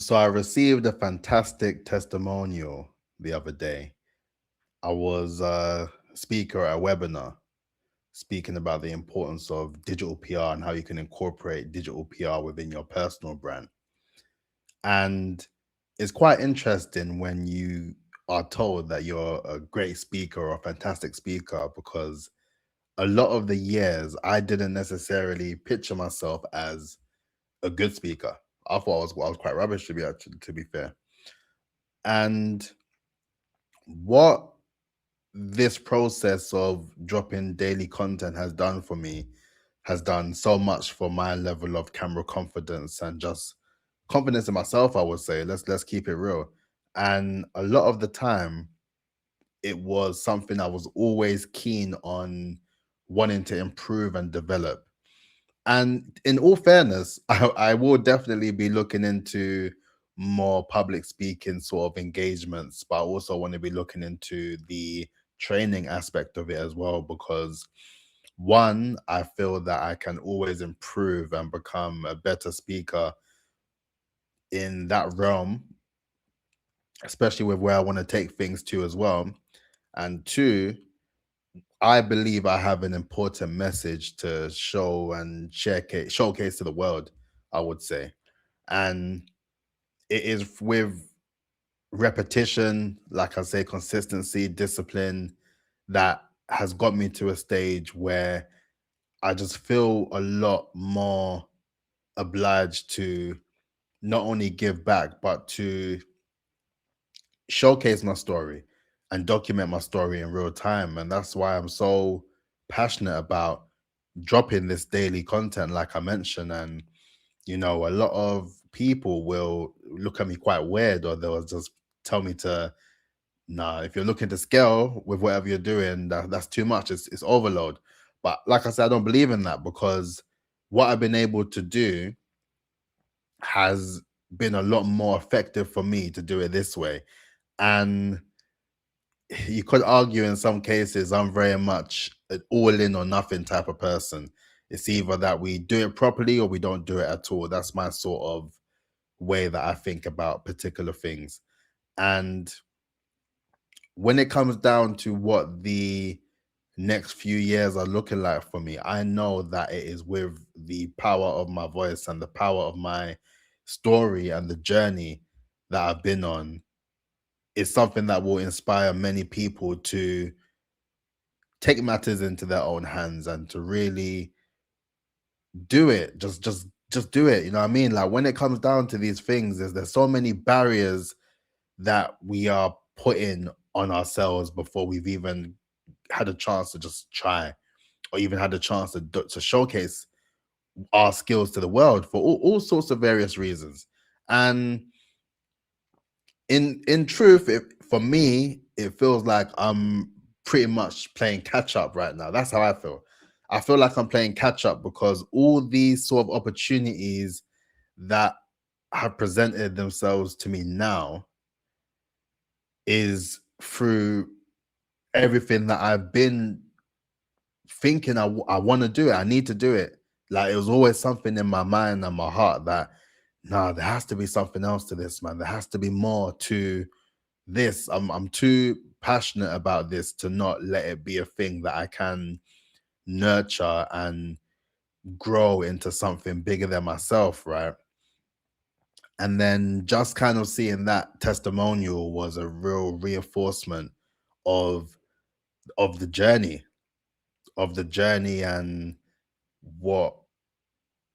So I received a fantastic testimonial the other day. I was a speaker at a webinar speaking about the importance of digital PR and how you can incorporate digital PR within your personal brand. And it's quite interesting when you are told that you're a great speaker or a fantastic speaker because a lot of the years I didn't necessarily picture myself as a good speaker. I was quite rubbish to be fair. And what this process of dropping daily content has done for me has done so much for my level of camera confidence and just confidence in myself, I would say. Let's keep it real. And a lot of the time it was something I was always keen on wanting to improve and develop. And in all fairness, I will definitely be looking into more public speaking sort of engagements, but I also want to be looking into the training aspect of it as well, because one, I feel that I can always improve and become a better speaker in that realm, especially with where I want to take things to as well. And two, I believe I have an important message to show and showcase to the world, I would say. And it is with repetition, like I say, consistency, discipline that has got me to a stage where I just feel a lot more obliged to not only give back, but to showcase my story and document my story in real time. And that's why I'm so passionate about dropping this daily content, like I mentioned. And, a lot of people will look at me quite weird, or they'll just tell me to, nah, if you're looking to scale with whatever you're doing, that's too much. It's overload. But like I said, I don't believe in that, because what I've been able to do has been a lot more effective for me to do it this way. And you could argue in some cases I'm very much an all in or nothing type of person. It's either that we do it properly or we don't do it at all. That's my sort of way that I think about particular things. And when it comes down to what the next few years are looking like for me, I know that it is with the power of my voice and the power of my story and the journey that I've been on. It's something that will inspire many people to take matters into their own hands and to really do it. Just do it. You know what I mean? Like, when it comes down to these things, there's so many barriers that we are putting on ourselves before we've even had a chance to just try, or even had a chance to showcase our skills to the world for all sorts of various reasons. And in truth, for me, it feels like I'm pretty much playing catch up right now. That's how I feel. I feel like I'm playing catch up because all these sort of opportunities that have presented themselves to me now is through everything that I've been thinking I want to do it. I need to do it. Like, it was always something in my mind and my heart that, nah, there has to be something else to this, man. There has to be more to this. I'm too passionate about this to not let it be a thing that I can nurture and grow into something bigger than myself, right? And then just kind of seeing that testimonial was a real reinforcement of of the journey, and what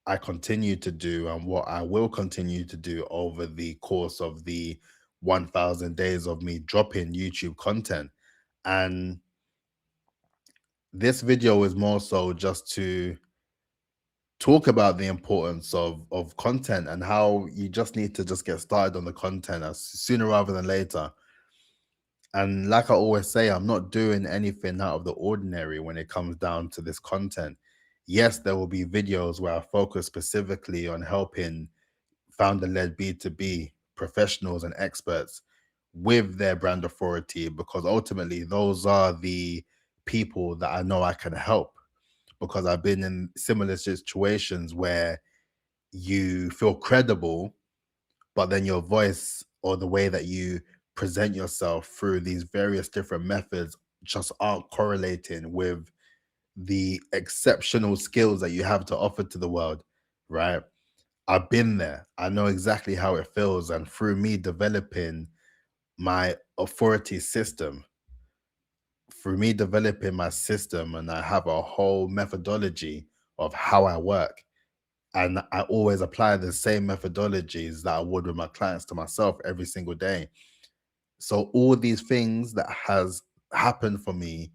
I continue to do and what I will continue to do over the course of the 1000 days of me dropping YouTube content. And this video is more so just to talk about the importance of content and how you just need to just get started on the content as sooner rather than later. And like I always say, I'm not doing anything out of the ordinary when it comes down to this content. Yes, there will be videos where I focus specifically on helping founder led B2B professionals and experts with their brand authority, because ultimately those are the people that I know I can help, because I've been in similar situations where you feel credible but then your voice or the way that you present yourself through these various different methods just aren't correlating with the exceptional skills that you have to offer to the world, right? I've been there. I know exactly how it feels. And through me developing my authority system, through me developing my system, and I have a whole methodology of how I work. And I always apply the same methodologies that I would with my clients to myself every single day. So all these things that has happened for me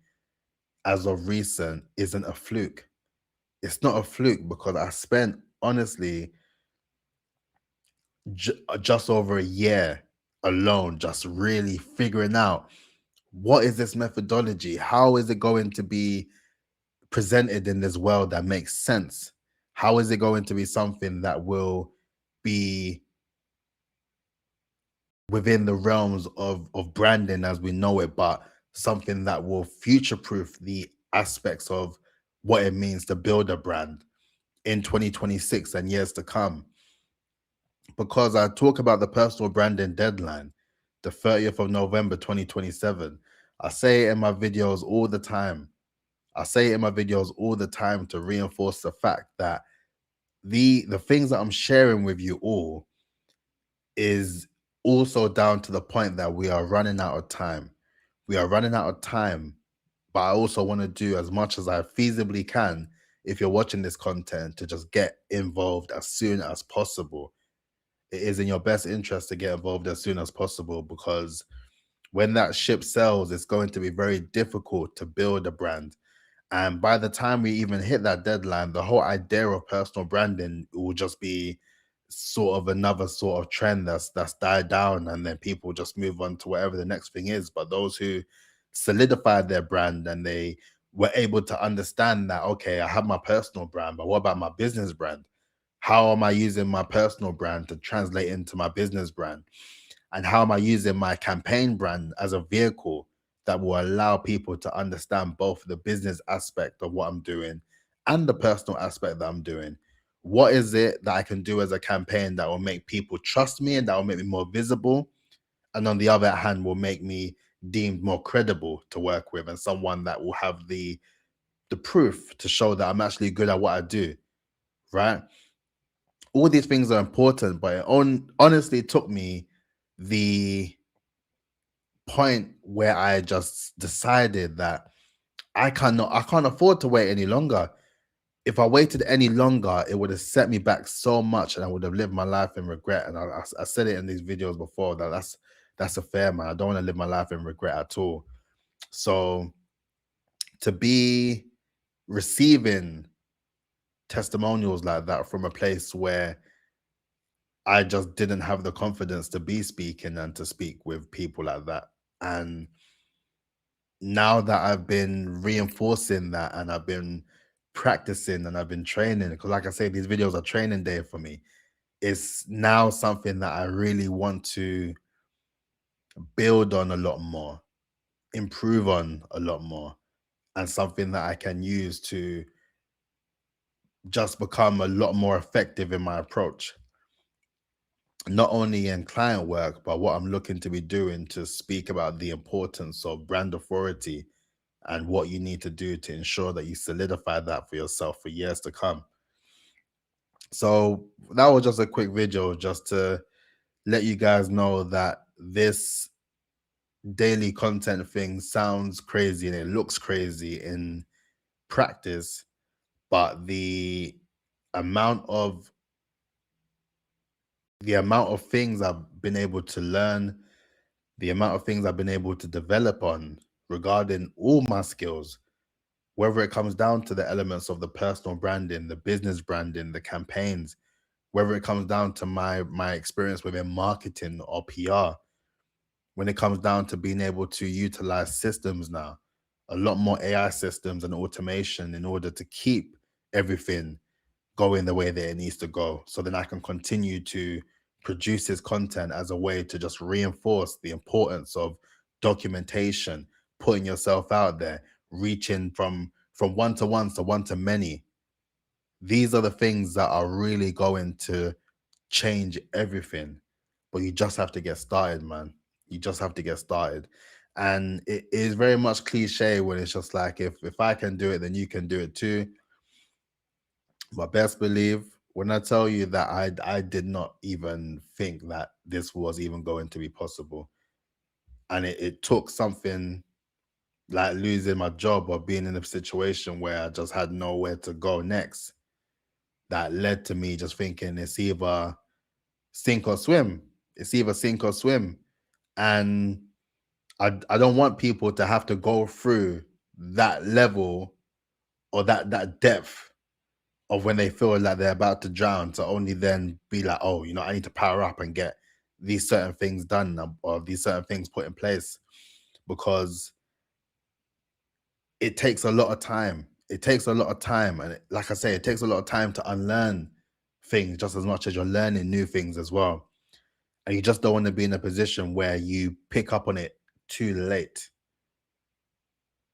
as of recent isn't a fluke. It's not a fluke because I spent honestly just over a year alone, just really figuring out what is this methodology? How is it going to be presented in this world that makes sense? How is it going to be something that will be within the realms of branding as we know it, but something that will future proof the aspects of what it means to build a brand in 2026 and years to come? Because I talk about the personal branding deadline, the 30th of November 2027. I say it in my videos all the time. I say it in my videos all the time to reinforce the fact that the things that I'm sharing with you all is also down to the point that we are running out of time. We are running out of time, but I also want to do as much as I feasibly can if you're watching this content to just get involved as soon as possible. It is in your best interest to get involved as soon as possible because when that ship sails, it's going to be very difficult to build a brand. And by the time we even hit that deadline, the whole idea of personal branding will just be sort of another sort of trend that's died down, and then people just move on to whatever the next thing is. But those who solidified their brand and they were able to understand that, okay, I have my personal brand, but what about my business brand? How am I using my personal brand to translate into my business brand? And how am I using my campaign brand as a vehicle that will allow people to understand both the business aspect of what I'm doing and the personal aspect that I'm doing? What is it that I can do as a campaign that will make people trust me and that will make me more visible? And on the other hand, will make me deemed more credible to work with and someone that will have the proof to show that I'm actually good at what I do, right? All these things are important, but honestly took me the point where I just decided that I can't afford to wait any longer. If I waited any longer, it would have set me back so much, and I would have lived my life in regret. And I said it in these videos before that that's a fair man. I don't want to live my life in regret at all. So to be receiving testimonials like that from a place where I just didn't have the confidence to be speaking and to speak with people like that. And now that I've been reinforcing that and I've been practicing and I've been training, because like I say, these videos are training day for me. It's now something that I really want to build on a lot more, improve on a lot more, and something that I can use to just become a lot more effective in my approach, not only in client work, but what I'm looking to be doing to speak about the importance of brand authority and what you need to do to ensure that you solidify that for yourself for years to come. So that was just a quick video just to let you guys know that this daily content thing sounds crazy and it looks crazy in practice, but amount of the amount of things I've been able to learn, the amount of things I've been able to develop on regarding all my skills, whether it comes down to the elements of the personal branding, the business branding, the campaigns, whether it comes down to my experience within marketing or PR, when it comes down to being able to utilize systems now, a lot more AI systems and automation in order to keep everything going the way that it needs to go. So then I can continue to produce this content as a way to just reinforce the importance of documentation, putting yourself out there, reaching from one to one to one to many. These are the things that are really going to change everything. but you just have to get started, man. You just have to get started. And it is very much cliche when it's just like, if I can do it, then you can do it too. But best believe when I tell you that I did not even think that this was even going to be possible. And it took something like losing my job or being in a situation where I just had nowhere to go next that led to me just thinking it's either sink or swim. It's either sink or swim. And I don't want people to have to go through that level or that depth of when they feel like they're about to drown, to only then be like, oh, I need to power up and get these certain things done, or these certain things put in place, because it takes a lot of time. It takes a lot of time. And like I say, it takes a lot of time to unlearn things just as much as you're learning new things as well. And you just don't want to be in a position where you pick up on it too late.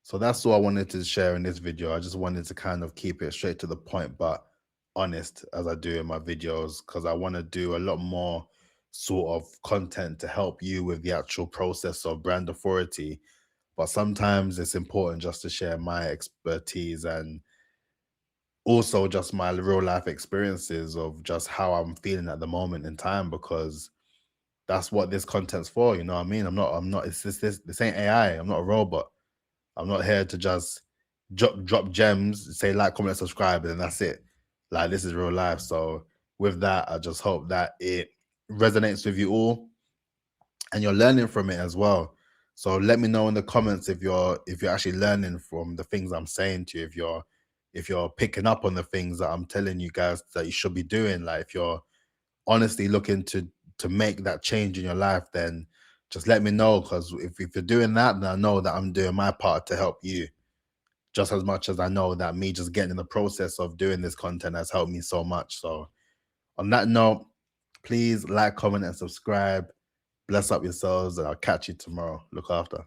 So that's all I wanted to share in this video. I just wanted to kind of keep it straight to the point, but honest, as I do in my videos, because I want to do a lot more sort of content to help you with the actual process of brand authority. But sometimes it's important just to share my expertise and also just my real life experiences of just how I'm feeling at the moment in time, because that's what this content's for. You know what I mean? I'm not, it's this ain't AI. I'm not a robot. I'm not here to just drop gems, say like, comment, subscribe, and then that's it. Like, this is real life. So with that, I just hope that it resonates with you all and you're learning from it as well. So let me know in the comments if you're actually learning from the things I'm saying to you, if you're picking up on the things that I'm telling you guys that you should be doing. Like, if you're honestly looking to make that change in your life, then just let me know, because if you're doing that, then I know that I'm doing my part to help you, just as much as I know that me just getting in the process of doing this content has helped me so much. So on that note, please like, comment, and subscribe. Bless up yourselves, and I'll catch you tomorrow. Look after.